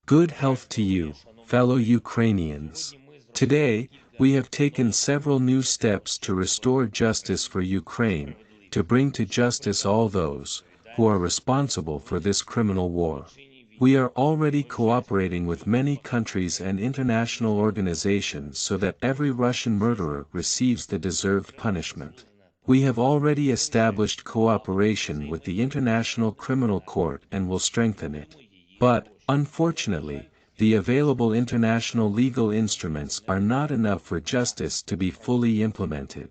Good health to you, fellow Ukrainians. Today, we have taken several new steps to restore justice for Ukraine, to bring to justice all those who are responsible for this criminal war. We are already cooperating with many countries and international organizations so that every Russian murderer receives the deserved punishment. We have already established cooperation with the International Criminal Court and will strengthen it. But, unfortunately, the available international legal instruments are not enough for justice to be fully implemented.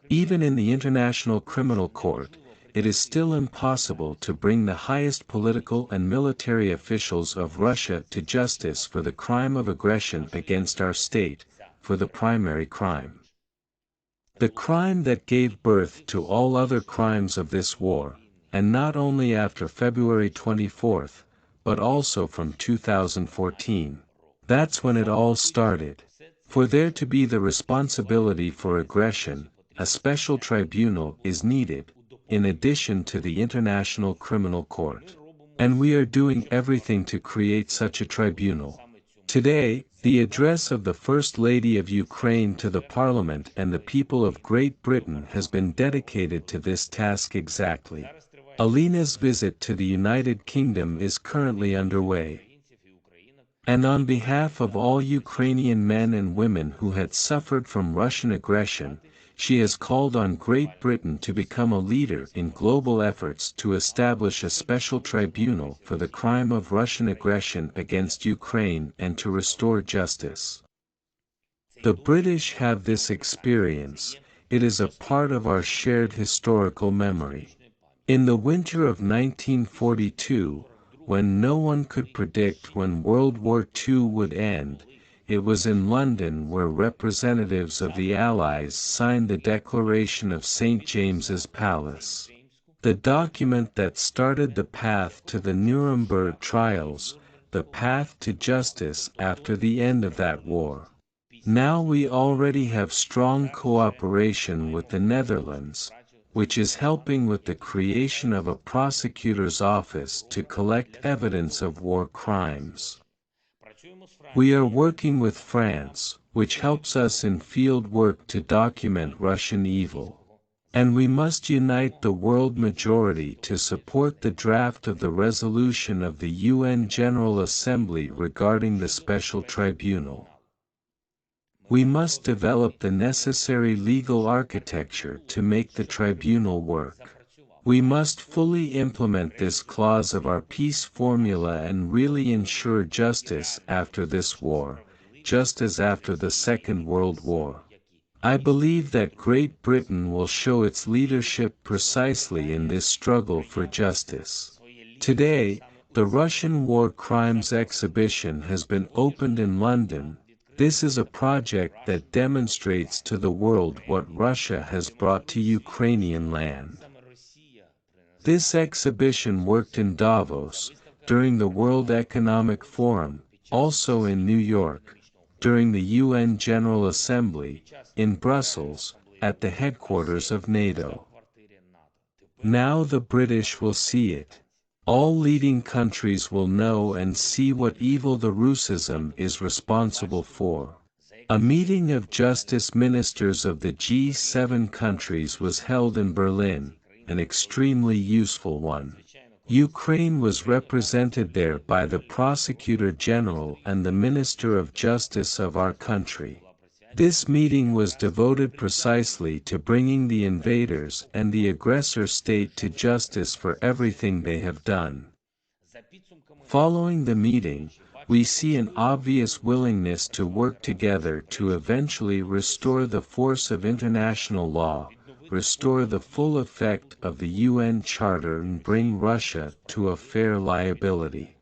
Even in the International Criminal Court, it is still impossible to bring the highest political and military officials of Russia to justice for the crime of aggression against our state, for the primary crime. The crime that gave birth to all other crimes of this war, and not only after February 24th, but also from 2014. That's when it all started. For there to be the responsibility for aggression, a special tribunal is needed, in addition to the International Criminal Court. And we are doing everything to create such a tribunal. Today, the address of the First Lady of Ukraine to the Parliament and the people of Great Britain has been dedicated to this task exactly. Alina's visit to the United Kingdom is currently underway. And on behalf of all Ukrainian men and women who had suffered from Russian aggression, she has called on Great Britain to become a leader in global efforts to establish a special tribunal for the crime of Russian aggression against Ukraine and to restore justice. The British have this experience, it is a part of our shared historical memory. In the winter of 1942, when no one could predict when World War II would end, it was in London where representatives of the Allies signed the Declaration of St. James's Palace. The document that started the path to the Nuremberg trials, the path to justice after the end of that war. Now we already have strong cooperation with the Netherlands, which is helping with the creation of a prosecutor's office to collect evidence of war crimes. We are working with France, which helps us in field work to document Russian evil. And we must unite the world majority to support the draft of the resolution of the UN General Assembly regarding the special tribunal. We must develop the necessary legal architecture to make the tribunal work. We must fully implement this clause of our peace formula and really ensure justice after this war, just as after the Second World War. I believe that Great Britain will show its leadership precisely in this struggle for justice. Today, the Russian War Crimes exhibition has been opened in London. This is a project that demonstrates to the world what Russia has brought to Ukrainian land. This exhibition worked in Davos, during the World Economic Forum, also in New York, during the UN General Assembly, in Brussels, at the headquarters of NATO. Now the British will see it. All leading countries will know and see what evil the Russism is responsible for. A meeting of justice ministers of the G7 countries was held in Berlin, an extremely useful one. Ukraine was represented there by the Prosecutor General and the Minister of Justice of our country. This meeting was devoted precisely to bringing the invaders and the aggressor state to justice for everything they have done. Following the meeting, we see an obvious willingness to work together to eventually restore the force of international law, restore the full effect of the UN Charter and bring Russia to a fair liability.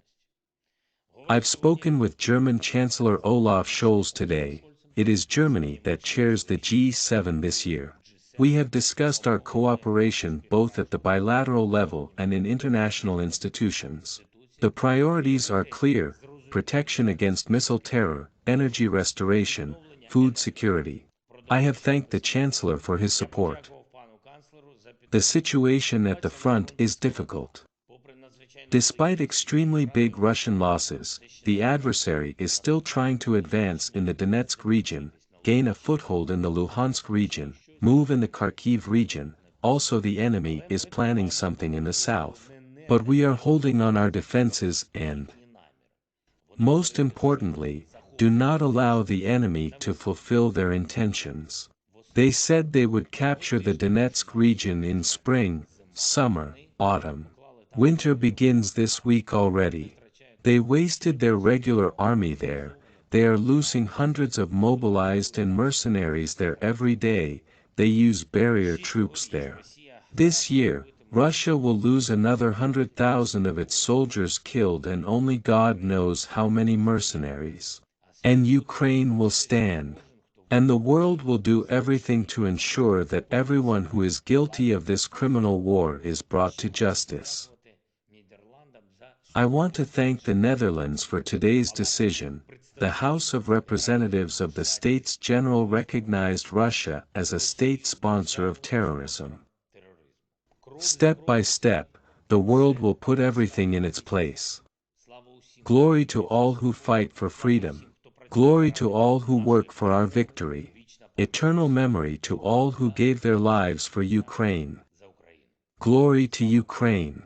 I've spoken with German Chancellor Olaf Scholz today. It is Germany that chairs the G7 this year. We have discussed our cooperation both at the bilateral level and in international institutions. The priorities are clear: protection against missile terror, energy restoration, food security. I have thanked the Chancellor for his support. The situation at the front is difficult. Despite extremely big Russian losses, the adversary is still trying to advance in the Donetsk region, gain a foothold in the Luhansk region, move in the Kharkiv region. Also the enemy is planning something in the south. But we are holding on our defenses and, most importantly, do not allow the enemy to fulfill their intentions. They said they would capture the Donetsk region in spring, summer, autumn. Winter begins this week already. They wasted their regular army there, they are losing hundreds of mobilized and mercenaries there every day, they use barrier troops there. This year, Russia will lose another 100,000 of its soldiers killed and only God knows how many mercenaries. And Ukraine will stand. And the world will do everything to ensure that everyone who is guilty of this criminal war is brought to justice. I want to thank the Netherlands for today's decision. The House of Representatives of the States General recognized Russia as a state sponsor of terrorism. Step by step, the world will put everything in its place. Glory to all who fight for freedom. Glory to all who work for our victory. Eternal memory to all who gave their lives for Ukraine. Glory to Ukraine.